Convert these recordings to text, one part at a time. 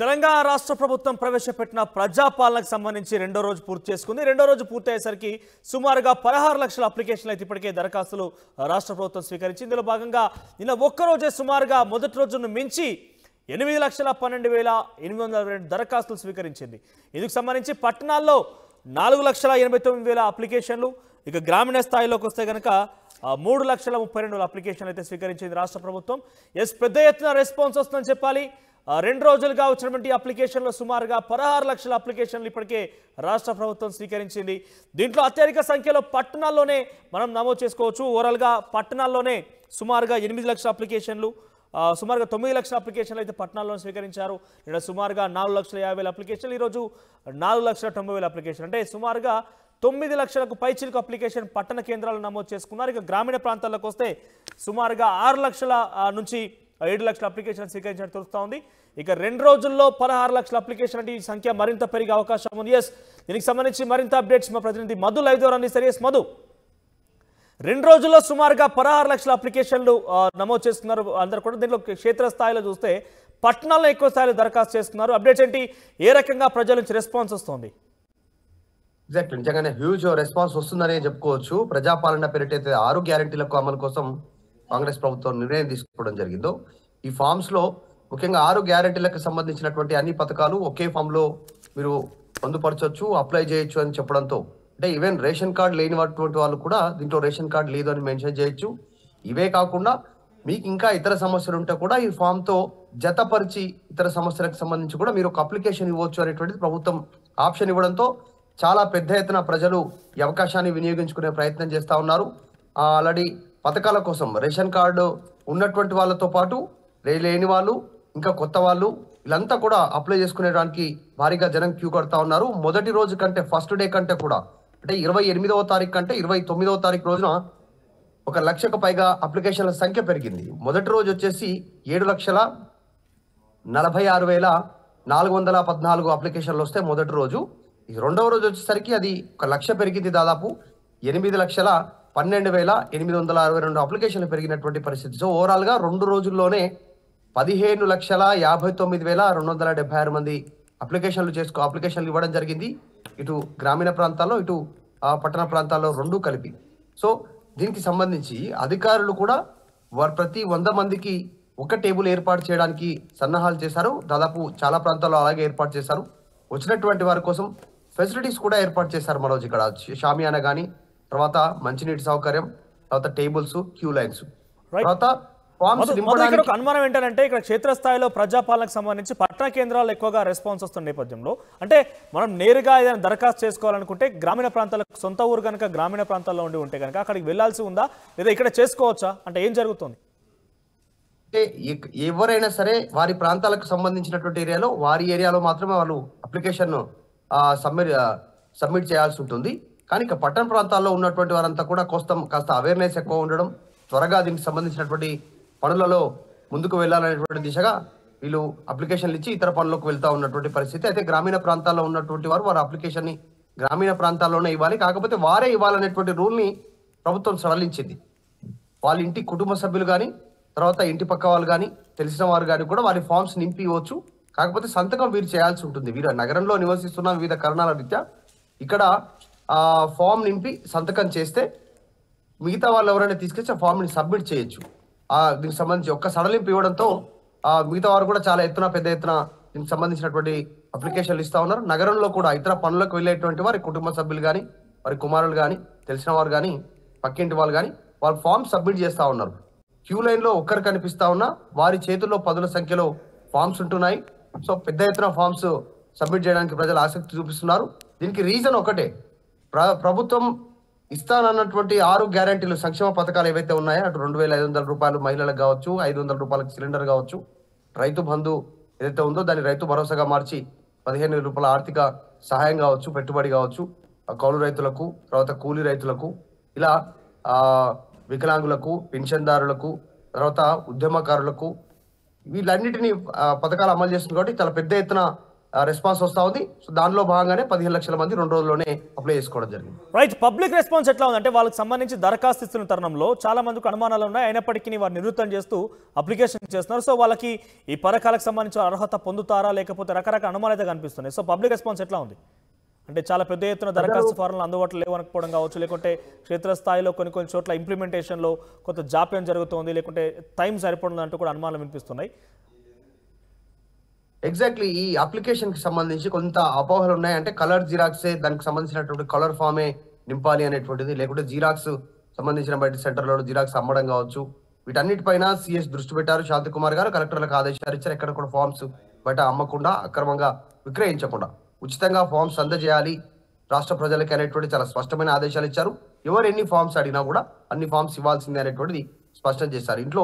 తెలంగాణ రాష్ట్ర ప్రభుత్వం ప్రవేశపెట్టిన ప్రజాపాలనకు సంబంధించి రెండో రోజు పూర్తి చేసుకుంది. రెండో రోజు పూర్తయ్యేసరికి సుమారుగా 16 లక్షల అప్లికేషన్లు అయితే ఇప్పటికే దరఖాస్తులు రాష్ట్ర ప్రభుత్వం స్వీకరించింది. ఇందులో భాగంగా నిన్న ఒక్కరోజే సుమారుగా మొదటి రోజును మించి 8,12,802 దరఖాస్తులు స్వీకరించింది. ఇందుకు సంబంధించి పట్టణాల్లో 4,89,000 అప్లికేషన్లు, ఇక గ్రామీణ స్థాయిలోకి వస్తే కనుక 3,32,000 అప్లికేషన్లు అయితే స్వీకరించింది రాష్ట్ర ప్రభుత్వం. పెద్ద ఎత్తున రెస్పాన్స్ వస్తుందని చెప్పాలి. రెండు రోజులుగా వచ్చినటువంటి అప్లికేషన్లు సుమారుగా 16 లక్షల అప్లికేషన్లు ఇప్పటికే రాష్ట్ర ప్రభుత్వం స్వీకరించింది. దీంట్లో అత్యధిక సంఖ్యలో పట్టణాల్లోనే మనం నమోదు చేసుకోవచ్చు. ఓవరాల్గా పట్టణాల్లోనే సుమారుగా 8 లక్షల అప్లికేషన్లు, సుమారుగా 9 లక్షల అప్లికేషన్లు అయితే పట్టణాల్లో స్వీకరించారు. ఇక్కడ సుమారుగా 4,50,000 అప్లికేషన్లు, ఈరోజు 4,90,000 అప్లికేషన్, అంటే సుమారుగా 9 లక్షలకు పైచిలకు అప్లికేషన్ పట్టణ కేంద్రాలు నమోదు చేసుకున్నారు. ఇక గ్రామీణ ప్రాంతాల్లోకి వస్తే సుమారుగా 6 లక్షల నుంచి 7 లక్షల అప్లికేషన్ స్వీకరించినట్టు తెలుస్తూ ఉంది. ఇక 2 రోజుల్లో 16 లక్షల అప్లికేషన్ అంటే ఈ సంఖ్య మరింత పెరిగే అవకాశం ఉంది. దీనికి సంబంధించి మరింత అప్డేట్స్ మా ప్రతినిధి మధు లైవ్ ద్వారా అందిస్తారు. మధు, 2 రోజుల్లో సుమారుగా 16 లక్షల అప్లికేషన్లు నమోదు చేసుకున్నారు అందరూ కూడా. దీంట్లో క్షేత్రస్థాయిలో చూస్తే పట్టణాల్లో ఎక్కువ స్థాయిలో దరఖాస్తు చేసుకున్నారు. అప్డేట్స్ ఏంటి, ఏ రకంగా ప్రజల నుంచి రెస్పాన్స్ వస్తుంది? ఎగ్జాక్ట్లీ, నిజంగానే హ్యూజ్ రెస్పాన్స్ వస్తుందనే చెప్పుకోవచ్చు. ప్రజాపాలన పేరిటైతే 6 గ్యారెంటీలకు అమలు కోసం కాంగ్రెస్ ప్రభుత్వం నిర్ణయం తీసుకోవడం జరిగిందో, ఈ ఫామ్స్ లో ముఖ్యంగా 6 గ్యారెంటీలకు సంబంధించినటువంటి అన్ని పథకాలు ఒకే ఫామ్ లో మీరు పొందుపరచవచ్చు, అప్లై చేయొచ్చు అని చెప్పడంతో, అంటే ఈవెన్ రేషన్ కార్డు లేనిటువంటి వాళ్ళు కూడా దీంట్లో రేషన్ కార్డు లేదు అని మెన్షన్ చేయొచ్చు. ఇవే కాకుండా మీకు ఇంకా ఇతర సమస్యలు ఉంటే కూడా ఈ ఫామ్ తో జతపరిచి ఇతర సమస్యలకు సంబంధించి కూడా మీరు ఒక అప్లికేషన్ ఇవ్వచ్చు అనేటువంటిది ప్రభుత్వం ఆప్షన్ ఇవ్వడంతో చాలా పెద్ద ఎత్తున ప్రజలు ఈ అవకాశాన్ని వినియోగించుకునే ప్రయత్నం చేస్తూ ఉన్నారు. ఆల్రెడీ పథకాల కోసం రేషన్ కార్డు ఉన్నటువంటి వాళ్ళతో పాటు లేని వాళ్ళు, ఇంకా కొత్త వాళ్ళు, వీళ్ళంతా కూడా అప్లై చేసుకునేడానికి భారీగా జనం క్యూ కడతా ఉన్నారు. మొదటి రోజు కంటే, ఫస్ట్ డే కంటే కూడా, అంటే 28వ తారీఖు కంటే 29వ తారీఖు రోజున 1 లక్షకు పైగా అప్లికేషన్ల సంఖ్య పెరిగింది. మొదటి రోజు వచ్చేసి 7,46,414 అప్లికేషన్లు వస్తే మొదటి రోజు. రెండవ రోజు వచ్చేసరికి అది 1 లక్ష పెరిగింది. దాదాపు 8,12,862 అప్లికేషన్లు పెరిగినటువంటి పరిస్థితి. సో ఓవరాల్ గా 2 రోజుల్లోనే 15,59,276 మంది అప్లికేషన్లు ఇవ్వడం జరిగింది. ఇటు గ్రామీణ ప్రాంతాల్లో, ఇటు పట్టణ ప్రాంతాల్లో రెండు కలిపి. సో దీనికి సంబంధించి అధికారులు కూడా వారు ప్రతి 100 మందికి ఒక టేబుల్ ఏర్పాటు చేయడానికి సన్నాహాలు చేశారు. దాదాపు చాలా ప్రాంతాల్లో అలాగే ఏర్పాటు చేశారు. వచ్చినటువంటి వారి కోసం ఫెసిలిటీస్ కూడా ఏర్పాటు చేశారు. మనోజ్, ఇక్కడ షామియానా కానీ, తర్వాత మంచినీటి సౌకర్యం, తర్వాత టేబుల్స్, క్యూ లైన్స్, తర్వాత అనుమానం ఏంటంటే ఇక్కడ క్షేత్రస్థాయిలో ప్రజాపాలనకు సంబంధించి పట్టణ కేంద్రాల్లో ఎక్కువగా రెస్పాన్స్ వస్తున్న నేపథ్యంలో, అంటే మనం నేరుగా ఏదైనా దరఖాస్తు చేసుకోవాలనుకుంటే గ్రామీణ ప్రాంతాలకు, సొంత ఊరు కనుక గ్రామీణ ప్రాంతాల్లో ఉంటే కనుక అక్కడికి వెళ్లాల్సి ఉందా, లేదా ఇక్కడ చేసుకోవచ్చా, అంటే ఏం జరుగుతుంది? అంటే ఎవరైనా సరే వారి ప్రాంతాలకు సంబంధించినటువంటి ఏరియాలో, వారి ఏరియాలో మాత్రమే వాళ్ళు అప్లికేషన్ సబ్మిట్ చేయాల్సి ఉంటుంది. కానీ ఇక పట్టణ ప్రాంతాల్లో ఉన్నటువంటి వారంతా కూడా కాస్త అవేర్నెస్ ఎక్కువ ఉండడం, త్వరగా దీనికి సంబంధించినటువంటి పనులలో ముందుకు వెళ్ళాలనేటువంటి దిశగా వీళ్ళు అప్లికేషన్లు ఇచ్చి ఇతర పనులకు వెళ్తా ఉన్నటువంటి పరిస్థితి. అయితే గ్రామీణ ప్రాంతాల్లో ఉన్నటువంటి వారి అప్లికేషన్ ని గ్రామీణ ప్రాంతాల్లోనే ఇవ్వాలి. కాకపోతే వారే ఇవ్వాలనేటువంటి రూల్ ని ప్రభుత్వం సడలించింది. వాళ్ళ ఇంటి కుటుంబ సభ్యులు కానీ, తర్వాత ఇంటి పక్క వాళ్ళు కానీ, తెలిసిన వారు కానీ కూడా వారి ఫామ్స్ నింపి ఇవ్వచ్చు. కాకపోతే సంతకం వీరు చేయాల్సి ఉంటుంది. వీరు నగరంలో నివసిస్తున్న వివిధ కారణాల రీత్యా ఇక్కడ ఫామ్ నింపి సంతకం చేస్తే మిగతా వాళ్ళు ఎవరైనా తీసుకొచ్చి ఆ ఫామ్ని సబ్మిట్ చేయొచ్చు. దీనికి సంబంధించి ఒక్క సడలింపు ఇవ్వడంతో మిగతా వారు కూడా చాలా పెద్ద ఎత్తున దీనికి సంబంధించినటువంటి అప్లికేషన్లు ఇస్తా ఉన్నారు. నగరంలో కూడా ఇతర పనులకు వెళ్ళేటువంటి వారి కుటుంబ సభ్యులు కానీ, వారి కుమారులు కానీ, తెలిసిన వారు కానీ, పక్కింటి వాళ్ళు కానీ వాళ్ళు ఫామ్ సబ్మిట్ చేస్తూ ఉన్నారు. క్యూ లైన్ లో ఒక్కరు కనిపిస్తా ఉన్నా వారి చేతుల్లో 10ల సంఖ్యలో ఫామ్స్ ఉంటున్నాయి. సో పెద్ద ఎత్తున ఫామ్స్ సబ్మిట్ చేయడానికి ప్రజలు ఆసక్తి చూపిస్తున్నారు. దీనికి రీజన్ ఒకటే, ప్రభుత్వం ఇస్తానన్నటువంటి 6 గ్యారెంటీలు, సంక్షేమ పథకాలు ఏవైతే ఉన్నాయో, అటు 2,500 రూపాయలు మహిళలకు కావచ్చు, 500 రూపాయలకు సిలిండర్ కావచ్చు, రైతు బంధు ఏదైతే ఉందో దాన్ని రైతు భరోసాగా మార్చి 15,000 రూపాయల ఆర్థిక సహాయం కావచ్చు, పెట్టుబడి కావచ్చు, కౌలు రైతులకు, తర్వాత కూలీ రైతులకు, ఇలా వికలాంగులకు, పెన్షన్దారులకు, తర్వాత ఉద్యమకారులకు, వీళ్ళన్నిటినీ పథకాలు అమలు చేస్తుంది. కాబట్టి చాలా పెద్ద ఎత్తున రెస్పాన్స్ వస్తూ ఉంది. సో దానిలో భాగంగానే 15 లక్షల మంది 2 రోజుల్లోనే అప్లై చేసుకోవడం జరిగింది. రైట్, పబ్లిక్ రెస్పాన్స్ ఎట్లా ఉంది? అంటే వాళ్ళకి సంబంధించి దరఖాస్తు ఇస్తున్న తరుణంలో చాలా మందికి అనుమానాలు ఉన్నాయి, అయినప్పటికీ వారు నివృత్తం చేస్తూ అప్లికేషన్ చేస్తున్నారు. సో వాళ్ళకి ఈ పథకాలకు సంబంధించిన అర్హత పొందుతారా లేకపోతే రకరకాల అనుమానాలు అయితే కనిపిస్తున్నాయి. సో పబ్లిక్ రెస్పాన్స్ ఎట్లా ఉంది? అంటే చాలా పెద్ద ఎత్తున దరఖాస్తు ఫారంలు అందుబాటులో లేవనకపోవడం కావచ్చు, లేకుంటే క్షేత్రస్థాయిలో కొన్ని చోట్ల ఇంప్లిమెంటేషన్లో కొంత జాప్యం జరుగుతోంది, లేకుంటే టైం సరిపడుతుంది అంటూ కూడా అనుమానాలు వినిపిస్తున్నాయి. ఎగ్జాక్ట్లీ ఈ అప్లికేషన్ కి సంబంధించి కొంత అపోహలు ఉన్నాయి. అంటే కలర్ జిరాక్సే దానికి సంబంధించినటువంటి కలర్ ఫామే నింపాలి అనేటువంటిది, లేకుంటే జిరాక్స్ సంబంధించిన బయట సెంటర్లో జిరాక్స్ అమ్మడం కావచ్చు, వీటన్నిటిపైన సిఎస్ దృష్టి పెట్టారు. శాంతికుమార్ గారు కలెక్టర్లకు ఆదేశాలు ఇచ్చారు. ఎక్కడ కూడా ఫామ్స్ బయట అమ్మకుండా, అక్రమంగా విక్రయించకుండా ఉచితంగా ఫామ్స్ అందజేయాలి రాష్ట్ర ప్రజలకి అనేటువంటి చాలా స్పష్టమైన ఆదేశాలు ఇచ్చారు. ఎవరు ఎన్ని ఫామ్స్ అడిగినా కూడా అన్ని ఫామ్స్ ఇవ్వాల్సిందే అనేటువంటిది స్పష్టం చేశారు. ఇంట్లో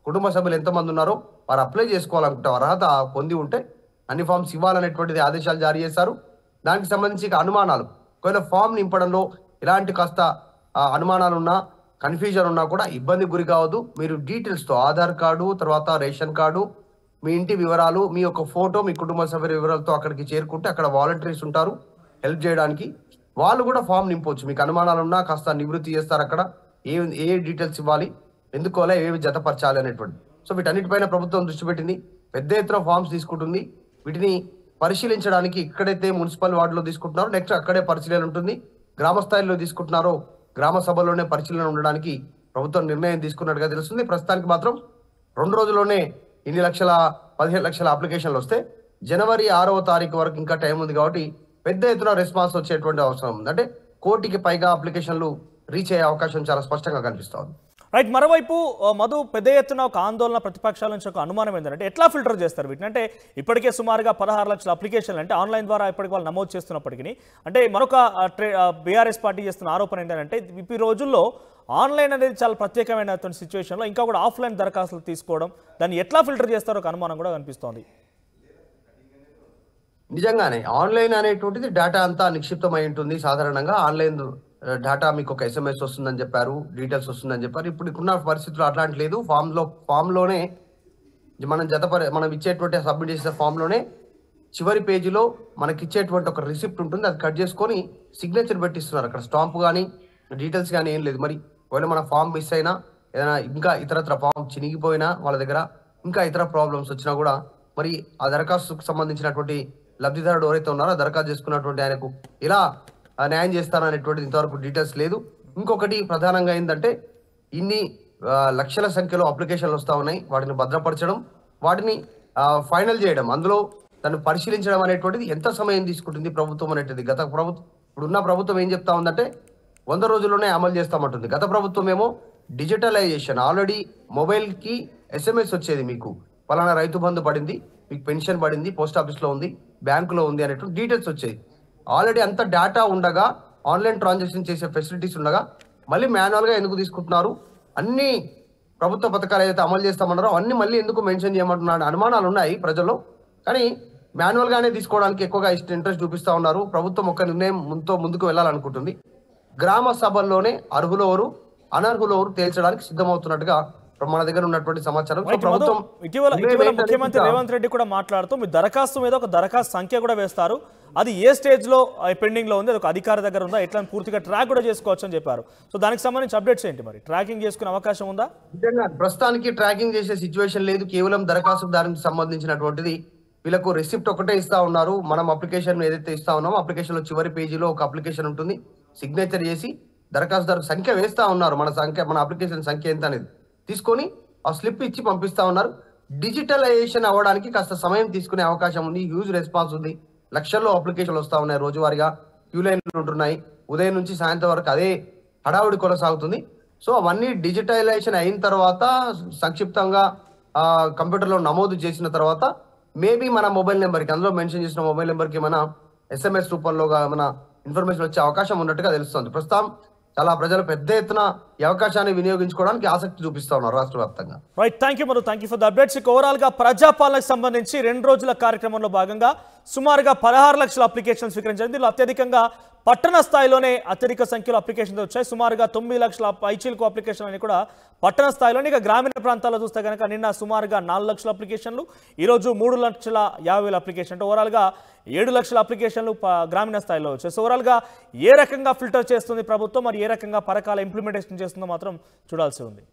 కుటుంబ సభ్యులు ఎంతమంది ఉన్నారో వారు అప్లై చేసుకోవాలనుకుంటే అర్హత పొంది ఉంటే అన్ని ఫామ్స్ ఇవ్వాలనేటువంటిది ఆదేశాలు జారీ చేశారు. దానికి సంబంధించి అనుమానాలు, ఒకవేళ ఫామ్ నింపడంలో ఎలాంటి కాస్త అనుమానాలు ఉన్నా, కన్ఫ్యూజన్ ఉన్నా కూడా ఇబ్బంది గురి కావద్దు. మీరు డీటెయిల్స్తో ఆధార్ కార్డు, తర్వాత రేషన్ కార్డు, మీ ఇంటి వివరాలు, మీ యొక్క ఫోటో, మీ కుటుంబ సభ్యుల వివరాలతో అక్కడికి చేరుకుంటే అక్కడ వాలంటీర్స్ ఉంటారు హెల్ప్ చేయడానికి. వాళ్ళు కూడా ఫామ్ నింపవచ్చు. మీకు అనుమానాలు ఉన్నా కాస్త నివృత్తి చేస్తారు. అక్కడ ఏ డీటెయిల్స్ ఇవ్వాలి, ఎందుకు అలా ఏవి జతపరచాలి అనేటువంటి. సో వీటన్నిటిపైన ప్రభుత్వం దృష్టి పెట్టింది. పెద్ద ఎత్తున ఫామ్స్ తీసుకుంటుంది. వీటిని పరిశీలించడానికి ఇక్కడైతే మున్సిపల్ వార్డులో తీసుకుంటున్నారో నెక్స్ట్ అక్కడే పరిశీలన ఉంటుంది. గ్రామ స్థాయిలో తీసుకుంటున్నారో గ్రామ సభలోనే పరిశీలన ఉండడానికి ప్రభుత్వం నిర్ణయం తీసుకున్నట్టుగా తెలుస్తుంది. ప్రస్తుతానికి మాత్రం 2 రోజుల్లోనే 15 లక్షల అప్లికేషన్లు వస్తే జనవరి 6వ తారీఖు వరకు ఇంకా టైం ఉంది. కాబట్టి పెద్ద ఎత్తున రెస్పాన్స్ వచ్చేటువంటి అవసరం ఉంది. అంటే 1 కోటికి పైగా అప్లికేషన్లు రీచ్ అయ్యే అవకాశం చాలా స్పష్టంగా కనిపిస్తా ఉంది. రైట్, మరోవైపు మధు, పెద్ద ఎత్తున ఒక ఆందోళన ప్రతిపక్షాల నుంచి ఒక అనుమానం ఏంటంటే ఎట్లా ఫిల్టర్ చేస్తారు వీటిని? అంటే ఇప్పటికే సుమారుగా 16 లక్షల అప్లికేషన్లు అంటే ఆన్లైన్ ద్వారా ఇప్పటికి వాళ్ళు నమోదు చేస్తున్నప్పటికీ, అంటే మరొక బీఆర్ఎస్ పార్టీ చేస్తున్న ఆరోపణ ఏంటంటే ఈ రోజుల్లో ఆన్లైన్ అనేది చాలా ప్రత్యేకమైనటువంటి సిచ్యువేషన్లో ఇంకా కూడా ఆఫ్లైన్ దరఖాస్తులు తీసుకోవడం, దాన్ని ఎట్లా ఫిల్టర్ చేస్తారో ఒక అనుమానం కూడా కనిపిస్తోంది. నిజంగానే ఆన్లైన్ అనేటువంటిది డేటా అంతా నిక్షిప్తమై ఉంటుంది. సాధారణంగా ఆన్లైన్ డేటా మీకు ఒక SMS వస్తుందని చెప్పారు, డీటెయిల్స్ వస్తుందని చెప్పారు. ఇప్పుడున్న పరిస్థితుల్లో అట్లాంటి లేదు. ఫామ్లోనే మనం ఇచ్చేటువంటి సబ్మిట్ చేసే ఫామ్లోనే చివరి పేజీలో మనకి ఇచ్చేటువంటి ఒక రిసిప్ట్ ఉంటుంది. అది కట్ చేసుకొని సిగ్నేచర్ పెట్టిస్తున్నారు. అక్కడ స్టాంప్ కానీ డీటెయిల్స్ కానీ ఏం లేదు. మరి ఒకవేళ మన ఫామ్ మిస్ అయినా, ఏదైనా ఇంకా ఇతరత్ర ఫామ్ చినిగిపోయినా, వాళ్ళ దగ్గర ఇంకా ఇతర ప్రాబ్లమ్స్ వచ్చినా కూడా మరి ఆ దరఖాస్తుకు సంబంధించినటువంటి లబ్ధిదారుడు ఎవరైతే ఉన్నారో దరఖాస్తు చేసుకున్నటువంటి ఆయనకు ఇలా న్యాయం చేస్తారనేటువంటిది ఇంతవరకు డీటెయిల్స్ లేదు. ఇంకొకటి ప్రధానంగా ఏంటంటే ఇన్ని లక్షల సంఖ్యలో అప్లికేషన్లు వస్తూ ఉన్నాయి. వాటిని భద్రపరచడం, వాటిని ఫైనల్ చేయడం, అందులో దాన్ని పరిశీలించడం అనేటువంటిది ఎంత సమయం తీసుకుంటుంది ప్రభుత్వం అనేటువంటిది. ఇప్పుడున్న ప్రభుత్వం ఏం చెప్తా ఉందంటే 100 రోజుల్లోనే అమలు చేస్తామంటుంది. గత ప్రభుత్వం ఏమో డిజిటలైజేషన్, ఆల్రెడీ మొబైల్కి SMS వచ్చేది, మీకు పలానా రైతు బంధు పడింది, మీకు పెన్షన్ పడింది, పోస్ట్ ఆఫీస్లో ఉంది, బ్యాంకులో ఉంది అనేటువంటి డీటెయిల్స్ వచ్చేది. ఆల్రెడీ అంత డేటా ఉండగా, ఆన్లైన్ ట్రాన్సాక్షన్ చేసే ఫెసిలిటీస్ ఉండగా మళ్ళీ మాన్యువల్గా ఎందుకు తీసుకుంటున్నారు? అన్ని ప్రభుత్వ పథకాలు ఏదైతే అమలు చేస్తామన్నారో అన్ని మళ్ళీ ఎందుకు మెన్షన్ చేయమంటున్నారు అనుమానాలు ఉన్నాయి ప్రజల్లో. కానీ మాన్యువల్గానే తీసుకోవడానికి ఎక్కువగా ఇంట్రెస్ట్ చూపిస్తూ ఉన్నారు. ప్రభుత్వం ఒక నిర్ణయం ముందుకు వెళ్ళాలనుకుంటుంది. గ్రామ సభల్లోనే అర్హులెవరు అనర్హులెవరు తేల్చడానికి సిద్ధమవుతున్నట్టుగా మన దగ్గర ఉన్నటువంటి సమాచారం. ఇటీవల ముఖ్యమంత్రి రేవంత్ రెడ్డి కూడా మాట్లాడుతూ మీ దరఖాస్తు మీద ఒక దరఖాస్తు సంఖ్య కూడా వేస్తారు, అది ఏ స్టేజ్ లో పెండింగ్ లో ఉంది, అది ఒక అధికారి దగ్గర ఉందా, ఎట్లా పూర్తిగా ట్రాక్ కూడా చేసుకోవచ్చు అని చెప్పారు. సో దానికి సంబంధించి అప్డేట్స్ ఏంటి? మరి ట్రాకింగ్ చేసుకునే అవకాశం ఉందా? నిజంగా ప్రస్తుతానికి ట్రాకింగ్ చేసే సిచ్యువేషన్ లేదు. కేవలం దరఖాస్తుదారునికి సంబంధించినటువంటిది వీళ్ళకు రిసిప్ట్ ఒకటే ఇస్తా ఉన్నారు. మనం అప్లికేషన్ ఏదైతే ఇస్తా ఉన్నామో అప్లికేషన్ లో చివరి పేజీలో ఒక అప్లికేషన్ ఉంటుంది, సిగ్నేచర్ చేసి దరఖాస్తుదారు సంఖ్య వేస్తా ఉన్నారు. మన అప్లికేషన్ సంఖ్య ఎంత అనేది తీసుకొని ఆ స్లిప్ ఇచ్చి పంపిస్తా ఉన్నారు. డిజిటలైజేషన్ అవ్వడానికి కాస్త సమయం తీసుకునే అవకాశం ఉంది. హ్యూజ్ రెస్పాన్స్ ఉంది. లక్షల్లో అప్లికేషన్లు వస్తూ ఉన్నాయి. రోజువారీగా క్యూ లైన్లు ఉంటున్నాయి. ఉదయం నుంచి సాయంత్రం వరకు అదే హడావుడి కొనసాగుతుంది. సో అవన్నీ డిజిటలైజేషన్ అయిన తర్వాత సంక్షిప్తంగా కంప్యూటర్లో నమోదు చేసిన తర్వాత మేబీ మన మొబైల్ నెంబర్కి, అందులో మెన్షన్ చేసిన మొబైల్ నెంబర్కి మన SMS రూపంలో మన ఇన్ఫర్మేషన్ వచ్చే అవకాశం ఉన్నట్టుగా తెలుస్తుంది. ప్రస్తుతం చాలా ప్రజలు పెద్ద ఎత్తున ఈ అవకాశాన్ని వినియోగించుకోవడానికి ఆసక్తి చూపిస్తా ఉన్నారు రాష్ట్ర వ్యాప్తంగా. Right, thank you for the updates. Overall గా ప్రజాపాలనకు సంబంధించి 2 రోజుల కార్యక్రమంలో భాగంగా సుమారుగా 16 లక్షల అప్లికేషన్ స్వీకరించారు. దీనిలో అత్యధికంగా పట్టణ స్థాయిలోనే అత్యధిక సంఖ్యలో అప్లికేషన్స్ వచ్చాయి. సుమారుగా 9 లక్షల పైచీలకు అప్లికేషన్ అని కూడా పట్టణ స్థాయిలోనే. ఇక గ్రామీణ ప్రాంతాల్లో చూస్తే కనుక నిన్న సుమారుగా 4 లక్షల అప్లికేషన్లు, ఈరోజు 3,50,000 అప్లికేషన్, అంటే ఓవరాల్గా 7 లక్షల అప్లికేషన్లు గ్రామీణ స్థాయిలో వచ్చాయి. సో ఓవరాల్గా ఏ రకంగా ఫిల్టర్ చేస్తుంది ప్రభుత్వం, మరి ఏ రకంగా పథకాల ఇంప్లిమెంటేషన్ చేస్తుందో మాత్రం చూడాల్సి ఉంది.